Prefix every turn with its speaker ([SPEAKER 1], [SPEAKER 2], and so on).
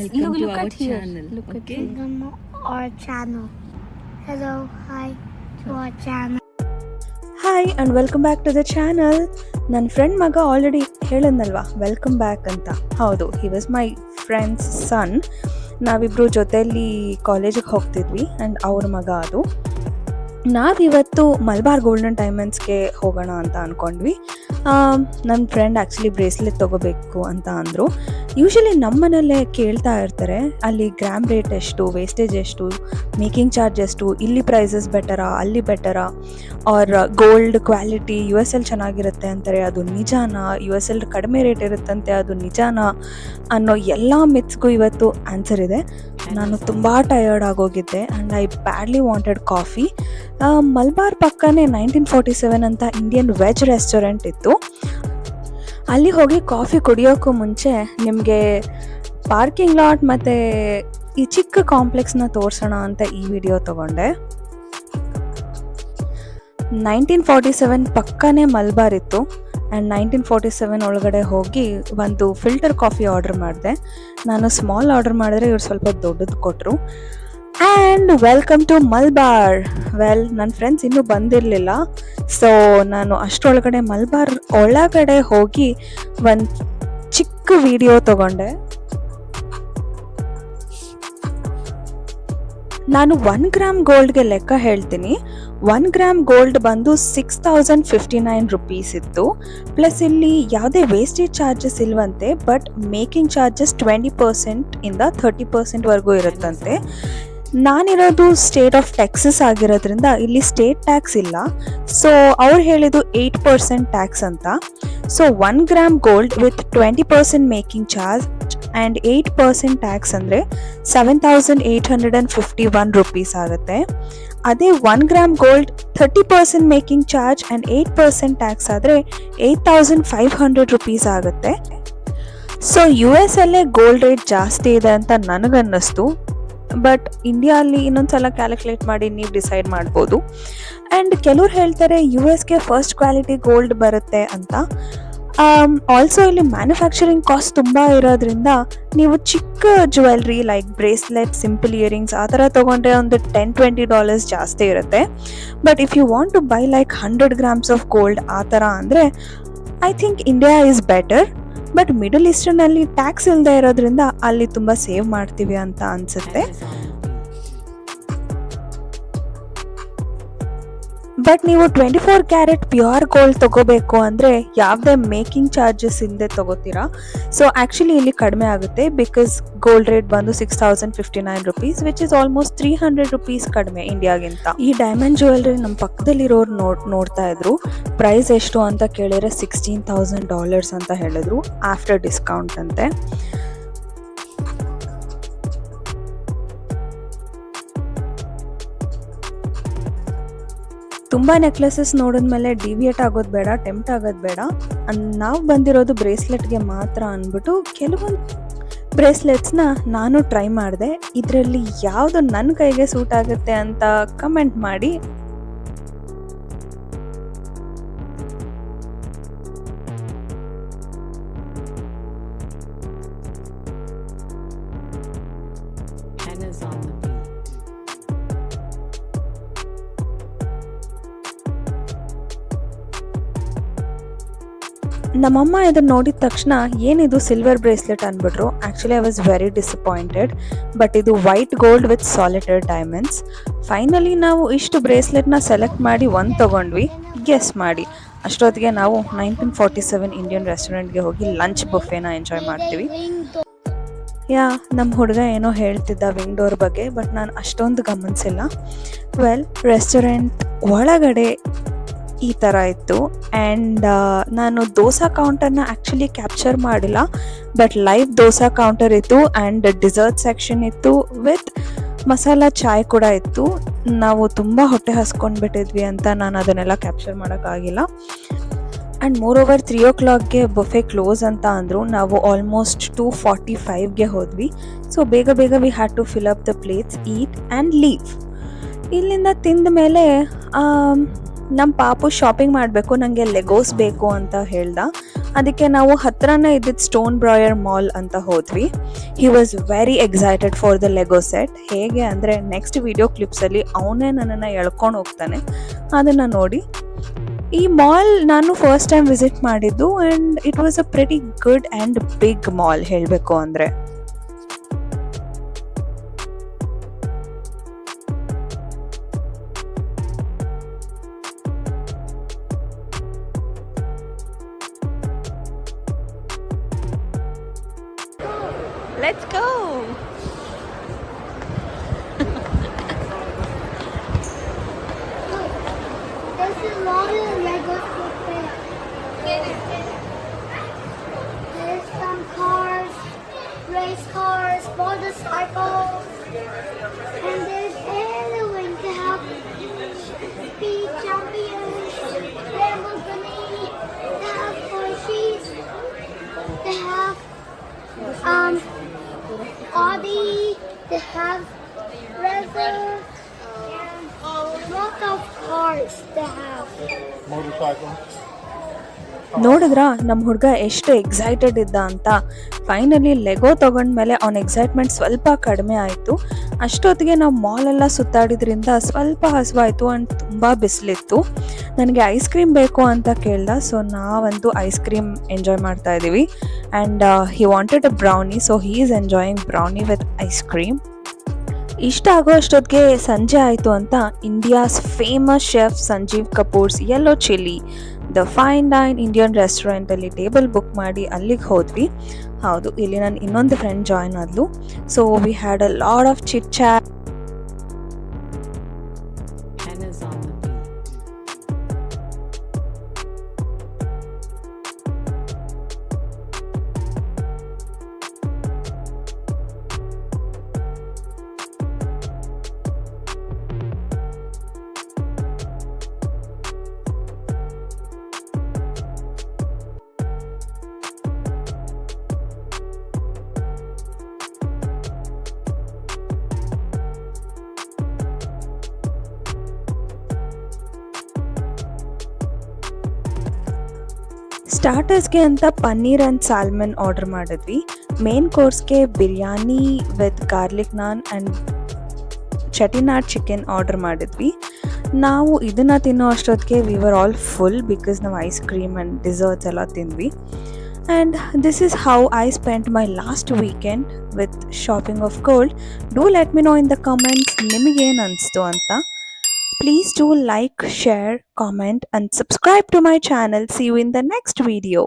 [SPEAKER 1] Welcome to
[SPEAKER 2] look
[SPEAKER 1] our
[SPEAKER 2] at here.
[SPEAKER 1] channel.
[SPEAKER 2] Look at
[SPEAKER 1] Okay.
[SPEAKER 2] here.
[SPEAKER 3] Welcome our channel. Hello, hi to our channel.
[SPEAKER 4] Hi and welcome back to the channel. ನನ್ನ friend ಮಗ already ಹೇಳದ್ನಲ್ವಾ welcome back ಅಂತ. ಹೌದು, he was my friends ಸನ್. ನಾವಿಬ್ಬರು ಜೊತೆಯಲ್ಲಿ ಕಾಲೇಜಿಗೆ ಹೋಗ್ತಿದ್ವಿ and ಅವ್ರ ಮಗ ಅದು. ನಾವಿವತ್ತು ಮಲ್ಬಾರ್ ಗೋಲ್ಡನ್ ಡೈಮಂಡ್ಸ್ಗೆ ಹೋಗೋಣ ಅಂತ ಅಂದ್ಕೊಂಡ್ವಿ. ನನ್ನ ಫ್ರೆಂಡ್ ಆ್ಯಕ್ಚುಲಿ ಬ್ರೇಸ್ಲೆಟ್ ತೊಗೋಬೇಕು ಅಂತ ಅಂದರು. ಯೂಶಲಿ ನಮ್ಮ ಮನೆಯಲ್ಲೇ ಕೇಳ್ತಾ ಇರ್ತಾರೆ, ಅಲ್ಲಿ ಗ್ರಾಮ್ ರೇಟ್ ಎಷ್ಟು, ವೇಸ್ಟೇಜ್ ಎಷ್ಟು, ಮೇಕಿಂಗ್ ಚಾರ್ಜ್ ಎಷ್ಟು, ಇಲ್ಲಿ ಪ್ರೈಸಸ್ ಬೆಟರಾ, ಅಲ್ಲಿ ಬೆಟರಾ, or gold quality U S L ಚೆನ್ನಾಗಿರುತ್ತೆ ಅಂತಾರೆ, ಅದು ನಿಜಾನಾ, ಯು ಎಸ್ ಎಲ್ ಕಡಿಮೆ ರೇಟ್ ಇರುತ್ತಂತೆ, ಅದು ನಿಜಾನಾ ಅನ್ನೋ ಎಲ್ಲ ಮಿತ್ಸ್ಗೂ ಇವತ್ತು ಆನ್ಸರ್ ಇದೆ. ನಾನು ತುಂಬ ಟಯರ್ಡ್ ಆಗೋಗಿದ್ದೆ and I badly wanted coffee. Malabar ಪಕ್ಕನೇ 1947 ಅಂತ ಇಂಡಿಯನ್ ವೆಜ್ ರೆಸ್ಟೋರೆಂಟ್ ಇತ್ತು. ಅಲ್ಲಿ ಹೋಗಿ ಕಾಫಿ ಕುಡಿಯೋಕ್ಕೂ ಮುಂಚೆ ನಿಮಗೆ ಪಾರ್ಕಿಂಗ್ ಲಾಟ್ ಮತ್ತು ಈ ಚಿಕ್ಕ ಕಾಂಪ್ಲೆಕ್ಸ್ನ ತೋರಿಸೋಣ ಅಂತ ಈ ವಿಡಿಯೋ ತೊಗೊಂಡೆ. 1947 ಪಕ್ಕನೇ ಮಲ್ಬಾರ್ ಇತ್ತು ಆ್ಯಂಡ್ 1947 ಒಳಗಡೆ ಹೋಗಿ ಒಂದು ಫಿಲ್ಟರ್ ಕಾಫಿ ಆರ್ಡರ್ ಮಾಡಿದೆ. ನಾನು ಸ್ಮಾಲ್ ಆರ್ಡರ್ ಮಾಡಿದ್ರೆ ಇವ್ರು ಸ್ವಲ್ಪ ದೊಡ್ಡದು ಕೊಟ್ಟರು. And welcome to Malabar. Well, ನನ್ನ ಫ್ರೆಂಡ್ಸ್ ಇನ್ನೂ ಬಂದಿರಲಿಲ್ಲ, ಸೊ ನಾನು ಅಷ್ಟರೊಳಗಡೆ ಮಲ್ಬಾರ್ ಒಳಗಡೆ ಹೋಗಿ ಒಂದು ಚಿಕ್ಕ ವಿಡಿಯೋ ತೊಗೊಂಡೆ. ನಾನು 1 ಗ್ರಾಮ್ ಗೋಲ್ಡ್ಗೆ ಲೆಕ್ಕ ಹೇಳ್ತೀನಿ. 1 ಗ್ರಾಮ್ ಗೋಲ್ಡ್ ಬಂದು 6059 ರುಪೀಸ್ ಇತ್ತು. ಪ್ಲಸ್ ಇಲ್ಲಿ ಯಾವುದೇ ವೇಸ್ಟೇಜ್ ಚಾರ್ಜಸ್ ಇಲ್ವಂತೆ, ಬಟ್ ಮೇಕಿಂಗ್ ಚಾರ್ಜಸ್ 20% ಇಂದ 30% ಇರುತ್ತಂತೆ. ನಾನಿರೋದು ಸ್ಟೇಟ್ ಆಫ್ ಟೆಕ್ಸಸ್ ಆಗಿರೋದ್ರಿಂದ ಇಲ್ಲಿ ಸ್ಟೇಟ್ ಟ್ಯಾಕ್ಸ್ ಇಲ್ಲ, ಸೊ ಅವ್ರು ಹೇಳಿದ್ದು 8% ಟ್ಯಾಕ್ಸ್ ಅಂತ. So 1 gram gold with 20% making charge and 8% tax ಅಂದರೆ 7851 ರುಪೀಸ್ ಆಗುತ್ತೆ. ಅದೇ 1 gram gold 30% making charge and 8% tax ಆದರೆ 8500 ರುಪೀಸ್ ಆಗುತ್ತೆ. ಸೊ ಯು ಎಸ್ ಅಲ್ಲೇ ಗೋಲ್ಡ್ ರೇಟ್ ಜಾಸ್ತಿ ಇದೆ ಅಂತ ನನಗನ್ನಿಸ್ತು, ಬಟ್ ಇಂಡಿಯಾ ಅಲ್ಲಿ ಇನ್ನೊಂದ್ಸಲ ಕ್ಯಾಲ್ಕುಲೇಟ್ ಮಾಡಿ ನೀವು ಡಿಸೈಡ್ ಮಾಡ್ಬೋದು. ಆ್ಯಂಡ್ ಕೆಲವ್ರು ಹೇಳ್ತಾರೆ ಯು ಎಸ್ಗೆ ಫಸ್ಟ್ ಕ್ವಾಲಿಟಿ ಗೋಲ್ಡ್ ಬರುತ್ತೆ ಅಂತ. ಆಲ್ಸೋ ಇಲ್ಲಿ ಮ್ಯಾನುಫ್ಯಾಕ್ಚರಿಂಗ್ ಕಾಸ್ಟ್ ತುಂಬ ಇರೋದ್ರಿಂದ ನೀವು ಚಿಕ್ಕ jewellery like bracelet, simple earrings ಆ ಥರ ತೊಗೊಂಡ್ರೆ ಒಂದು $10-20 ಜಾಸ್ತಿ ಇರುತ್ತೆ. But if you want to buy like 100 grams of gold ಆ ಥರ ಅಂದರೆ I think India is better. But middle ಈಸ್ಟರ್ನಲ್ಲಿ ಟ್ಯಾಕ್ಸ್ ಇಲ್ಲದೆ ಇರೋದ್ರಿಂದ ಅಲ್ಲಿ ತುಂಬ ಸೇವ್ ಮಾಡ್ತೀವಿ ಅಂತ ಅನಿಸುತ್ತೆ. ಬಟ್ ನೀವು 24 ಕ್ಯಾರೆಟ್ ಪ್ಯೂರ್ ಗೋಲ್ಡ್ ತೊಗೋಬೇಕು ಅಂದರೆ ಯಾವುದೇ ಮೇಕಿಂಗ್ ಚಾರ್ಜಸ್ ಇಲ್ಲದೆ ತೊಗೋತೀರಾ. ಸೊ ಆ್ಯಕ್ಚುಲಿ ಇಲ್ಲಿ ಕಡಿಮೆ ಆಗುತ್ತೆ, ಬಿಕಾಸ್ ಗೋಲ್ಡ್ ರೇಟ್ ಬಂದು 6059 rupees, which is almost 300 rupees ಕಡಿಮೆ ಇಂಡಿಯಾಗಿಂತ. ಈ ಡೈಮಂಡ್ ಜ್ಯುವೆಲ್ರಿ ನಮ್ಮ ಪಕ್ಕದಲ್ಲಿರೋರು ನೋಡ್ತಾ ಇದ್ರು. ಪ್ರೈಸ್ ಎಷ್ಟು ಅಂತ ಕೇಳಿದ್ರೆ $16,000 ಅಂತ ಹೇಳಿದ್ರು, ಆಫ್ಟರ್ ಡಿಸ್ಕೌಂಟ್ ಅಂತೆ. ತುಂಬ ನೆಕ್ಲೆಸಸ್ ನೋಡಿದ್ಮೇಲೆ ಡಿವಿಯೇಟ್ ಆಗೋದು ಬೇಡ, ಟೆಂಪ್ಟ್ ಆಗೋದು ಬೇಡ. ನಾವು ಬಂದಿರೋದು ಬ್ರೇಸ್ಲೆಟ್ಗೆ ಮಾತ್ರ ಅಂದ್ಬಿಟ್ಟು ಕೆಲವೊಂದು ಬ್ರೇಸ್ಲೆಟ್ಸ್ನ ನಾನು ಟ್ರೈ ಮಾಡಿದೆ. ಇದರಲ್ಲಿ ಯಾವುದು ನನ್ನ ಕೈಗೆ ಸೂಟ್ ಆಗುತ್ತೆ ಅಂತ ಕಮೆಂಟ್ ಮಾಡಿ.
[SPEAKER 1] Hannah's on the beat.
[SPEAKER 4] ನಮ್ಮಮ್ಮ ಇದನ್ನು ನೋಡಿದ ತಕ್ಷಣ ಏನಿದು ಸಿಲ್ವರ್ ಬ್ರೇಸ್ಲೆಟ್ ಅಂದ್ಬಿಟ್ರು. Actually I was very disappointed. But ಇದು white gold with solitaire diamonds. Finally ನಾವು ಇಷ್ಟು ಬ್ರೇಸ್ಲೆಟ್ನ ಸೆಲೆಕ್ಟ್ ಮಾಡಿ ಒಂದು ತೊಗೊಂಡ್ವಿ. ಗೆಸ್ ಮಾಡಿ, ಅಷ್ಟೊತ್ತಿಗೆ ನಾವು 1947 ಇಂಡಿಯನ್ ರೆಸ್ಟೋರೆಂಟ್ಗೆ ಹೋಗಿ ಲಂಚ್ ಬುಫೇನ ಎಂಜಾಯ್ ಮಾಡ್ತೀವಿ. ನಮ್ಮ ಹುಡುಗ ಏನೋ ಹೇಳ್ತಿದ್ದ ವಿಂಗ್ ಡೋರ್ ಬಗ್ಗೆ, ಬಟ್ ನಾನು ಅಷ್ಟೊಂದು ಗಮನಿಸಿಲ್ಲ. ವೆಲ್, ರೆಸ್ಟೋರೆಂಟ್ ಒಳಗಡೆ ಈ ಥರ ಇತ್ತು. ಆ್ಯಂಡ್ ನಾನು ದೋಸಾ ಕೌಂಟರ್ನ ಆ್ಯಕ್ಚುಲಿ ಕ್ಯಾಪ್ಚರ್ ಮಾಡಿಲ್ಲ, ಬಟ್ ಲೈವ್ ದೋಸಾ ಕೌಂಟರ್ ಇತ್ತು ಆ್ಯಂಡ್ ಡಿಸರ್ಟ್ ಸೆಕ್ಷನ್ ಇತ್ತು ವಿತ್ ಮಸಾಲ ಚಾಯ್ ಕೂಡ ಇತ್ತು. ನಾವು ತುಂಬ ಹೊಟ್ಟೆ ಹಸ್ಕೊಂಡ್ಬಿಟ್ಟಿದ್ವಿ ಅಂತ ನಾನು ಅದನ್ನೆಲ್ಲ ಕ್ಯಾಪ್ಚರ್ ಮಾಡೋಕ್ಕಾಗಿಲ್ಲ. ಆ್ಯಂಡ್ ಮೋರೋವರ್ 3 o'clockಗೆ ಬೊಫೆ ಕ್ಲೋಸ್ ಅಂತ ಅಂದರು. ನಾವು ಆಲ್ಮೋಸ್ಟ್ 2:45ಗೆ ಹೋದ್ವಿ. ಸೊ ಬೇಗ we had to fill up the plates, eat and leave. ಇಲ್ಲಿಂದ ತಿಂದ ಮೇಲೆ ನಮ್ಮ ಪಾಪು ಶಾಪಿಂಗ್ ಮಾಡಬೇಕು, ನನಗೆ ಲೆಗೋಸ್ ಬೇಕು ಅಂತ ಹೇಳ್ದ. ಅದಕ್ಕೆ ನಾವು ಹತ್ರನೇ ಇದ್ದಿದ್ದು ಸ್ಟೋನ್ ಬ್ರಾಯರ್ ಮಾಲ್ ಅಂತ ಹೋದ್ವಿ. He was very excited for the Lego set. ಹೇಗೆ ಅಂದರೆ ನೆಕ್ಸ್ಟ್ ವಿಡಿಯೋ ಕ್ಲಿಪ್ಸಲ್ಲಿ ಅವನೇ ನನ್ನನ್ನು ಎಳ್ಕೊಂಡು ಹೋಗ್ತಾನೆ, ಅದನ್ನು ನೋಡಿ. ಈ ಮಾಲ್ ನಾನು ಫಸ್ಟ್ ಟೈಮ್ ವಿಸಿಟ್ ಮಾಡಿದ್ದು and it was a pretty good and big mall ಹೇಳಬೇಕು ಅಂದರೆ. Let's go!
[SPEAKER 3] There's a lot of Legos with it. There's some cars, race cars, motorcycles, and there's everyone to have speed champions, Lamborghini, they have Porsches, they have Audi, they have Rezo, lot of cars they have.
[SPEAKER 2] Motorcycle.
[SPEAKER 4] ನೋಡಿದ್ರಾ ನಮ್ಮ ಹುಡುಗ ಎಷ್ಟು excited ಇದ್ದ ಅಂತ. Finally Lego ತೊಗೊಂಡ್ಮೇಲೆ ಅವನ excitement ಸ್ವಲ್ಪ ಕಡಿಮೆ ಆಯಿತು. ಅಷ್ಟೊತ್ತಿಗೆ ನಾವು ಮಾಲೆಲ್ಲ ಸುತ್ತಾಡಿದ್ರಿಂದ ಸ್ವಲ್ಪ ಹಸಿವಾಯಿತು ಆ್ಯಂಡ್ ತುಂಬ ಬಿಸಿಲಿತ್ತು. ನನಗೆ ಐಸ್ ಕ್ರೀಮ್ ಬೇಕು ಅಂತ ಕೇಳ್ದ. ಸೊ ನಾವಂತೂ ಐಸ್ ಕ್ರೀಮ್ ಎಂಜಾಯ್ ಮಾಡ್ತಾ ಇದ್ದೀವಿ and he wanted a brownie, so he is enjoying brownie with ice cream. ಇಷ್ಟ ಆಗೋ ಅಷ್ಟೊತ್ತಿಗೆ ಸಂಜೆ ಆಯಿತು ಅಂತ India's famous chef Sanjeev Kapoor's yellow chilli the fine dine Indian ರೆಸ್ಟೋರೆಂಟಲ್ಲಿ ಟೇಬಲ್ ಬುಕ್ ಮಾಡಿ ಅಲ್ಲಿಗೆ ಹೋದ್ವಿ. ಹೌದು, ಇಲ್ಲಿ ನನ್ನ ಇನ್ನೊಂದು ಫ್ರೆಂಡ್ ಜಾಯ್ನ್ ಆದ್ಲು. So we had a lot of chit chat.
[SPEAKER 1] Hannah's on the beat.
[SPEAKER 4] ಸ್ಟಾರ್ಟರ್ಸ್ಗೆ ಅಂತ ಪನ್ನೀರ್ ಆ್ಯಂಡ್ ಸಾಲ್ಮನ್ ಆರ್ಡರ್ ಮಾಡಿದ್ವಿ. ಮೇನ್ ಕೋರ್ಸ್ಗೆ biryani with garlic non and Chettinad chicken order ಮಾಡಿದ್ವಿ. ನಾವು ಇದನ್ನು ತಿನ್ನೋ ಅಷ್ಟೊತ್ತಿಗೆ we were all full because ನಾವು ಐಸ್ ಕ್ರೀಮ್ ಆ್ಯಂಡ್ ಡಿಸರ್ಟ್ಸ್ ಎಲ್ಲ ತಿಂದ್ವಿ. And this is how I spent my last weekend with shopping of gold. Do let me no in the comments ನಿಮಗೇನು ಅನಿಸ್ತು ಅಂತ. Please do like, share, comment and subscribe to my channel. See you in the next video.